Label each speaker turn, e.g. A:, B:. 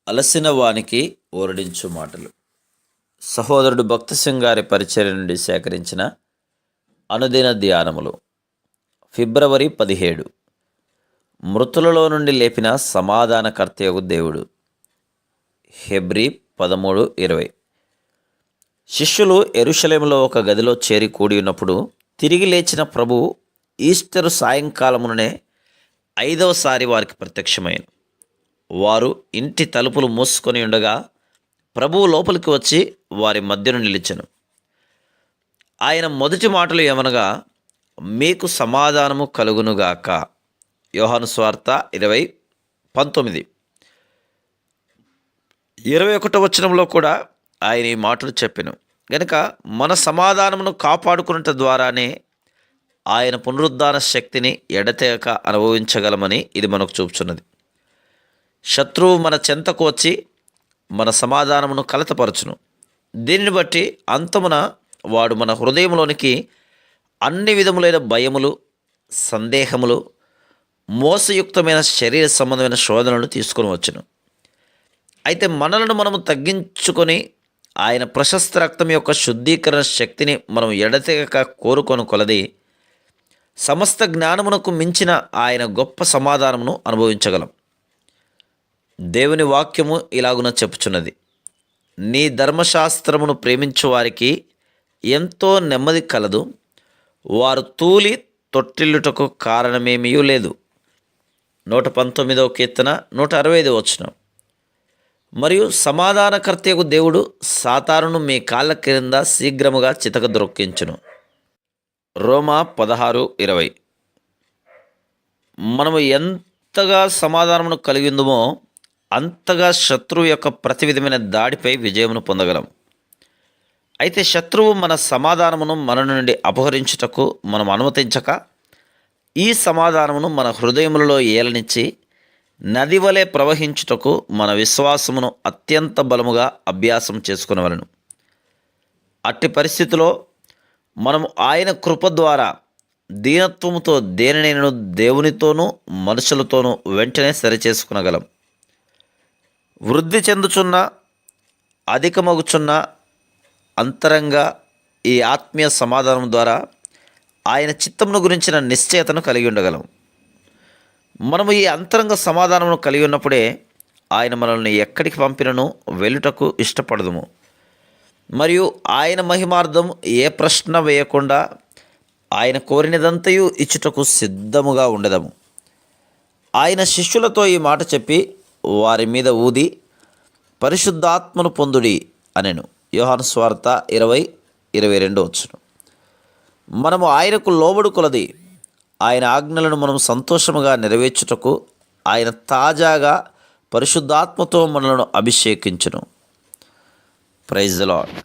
A: అలసిన వానికి ఓరడించు మాటలు. సహోదరుడు భక్తి సింగ్ గారి పరిచర్య నుండి సేకరించిన అనుదిన ధ్యానములు. ఫిబ్రవరి 17. మృతులలో నుండి లేపిన సమాధానకర్తయగు దేవుడు. హెబ్రీ 13:20. శిష్యులు యెరూషలేములో ఒక గదిలో చేరి కూడి ఉన్నప్పుడు తిరిగి లేచిన ప్రభువు ఈస్టరు సాయంకాలముననే 5వసారి వారికి ప్రత్యక్షమైన. వారు ఇంటి తలుపులు మూసుకొని ఉండగా ప్రభువు లోపలికి వచ్చి వారి మధ్యను నిలిచెను. ఆయన మొదటి మాటలు ఏమనగా, మీకు సమాధానము కలుగునుగాక. యోహాను సువార్త 20:19. 21వ వచనంలో కూడా ఆయన ఈ మాటలు చెప్పెను. గనుక మన సమాధానమును కాపాడుకున్నట ద్వారానే ఆయన పునరుద్ధాన శక్తిని ఎడతెగక అనుభవించగలమని ఇది మనకు చూపుచున్నది. శత్రువు మన చెంతకు వచ్చి మన సమాధానమును కలతపరచును. దీనిని బట్టి అంతమున వాడు మన హృదయంలోనికి అన్ని విధములైన భయములు, సందేహములు, మోసయుక్తమైన శరీర సంబంధమైన శోధనలు తీసుకొని వచ్చును. అయితే మనలను మనము తగ్గించుకొని ఆయన ప్రశస్త రక్తం యొక్క శుద్ధీకరణ శక్తిని మనం ఎడతెగక కోరుకొని కొలది సమస్త జ్ఞానమునకు మించిన ఆయన గొప్ప సమాధానమును అనుభవించగలం. దేవుని వాక్యము ఇలాగున చెప్పుచున్నది, నీ ధర్మశాస్త్రమును ప్రేమించు వారికి ఎంతో నెమ్మది కలదు, వారు తూలి తొట్టిల్లుటకు కారణమేమీ లేదు. 119వ కీర్తన 165వ వచనం. మరియు సమాధానకర్తయగు దేవుడు సాతానును మీ కాళ్ళ క్రింద శీఘ్రముగా చితకద్రొక్కించును. రోమా 16:20. మనము ఎంతగా సమాధానమును కలిగిందుమో అంతగా శత్రువు యొక్క ప్రతి విధమైన దాడిపై విజయమును పొందగలం. అయితే శత్రువు మన సమాధానమును మన నుండి అపహరించుటకు మనం అనుమతించక ఈ సమాధానమును మన హృదయములలో ఏలనిచ్చి నది వలె ప్రవహించుటకు మన విశ్వాసమును అత్యంత బలముగా అభ్యాసం చేసుకునవలెను. అట్టి పరిస్థితిలో మనము ఆయన కృప ద్వారా దీనత్వముతో దేనినైనను దేవునితోనూ మనుషులతోనూ వెంటనే సరిచేసుకునగలం. వృద్ధి చెందుచున్న అధికమగుచున్న అంతరంగా ఈ ఆత్మీయ సమాధానం ద్వారా ఆయన చిత్తమును గురించిన నిశ్చయతను కలిగి ఉండగలం. మనము ఈ అంతరంగ సమాధానమును కలిగి ఉన్నప్పుడే ఆయన మనల్ని ఎక్కడికి పంపినను వెళ్ళుటకు ఇష్టపడదుము. మరియు ఆయన మహిమార్థం ఏ ప్రశ్న వేయకుండా ఆయన కోరినదంతయు ఇచ్చుటకు సిద్ధముగా ఉండదము. ఆయన శిష్యులతో ఈ మాట చెప్పి వారి మీద ఊది పరిశుద్ధాత్మను పొందుడి అనెను. యోహాను సువార్త 20:22 వచ్చును. మనము ఆయనకు లోబడు కొలది ఆయన ఆజ్ఞలను మనం సంతోషముగా నెరవేర్చుటకు ఆయన తాజాగా పరిశుద్ధాత్మతో మనలను అభిషేకించును. Praise the lord.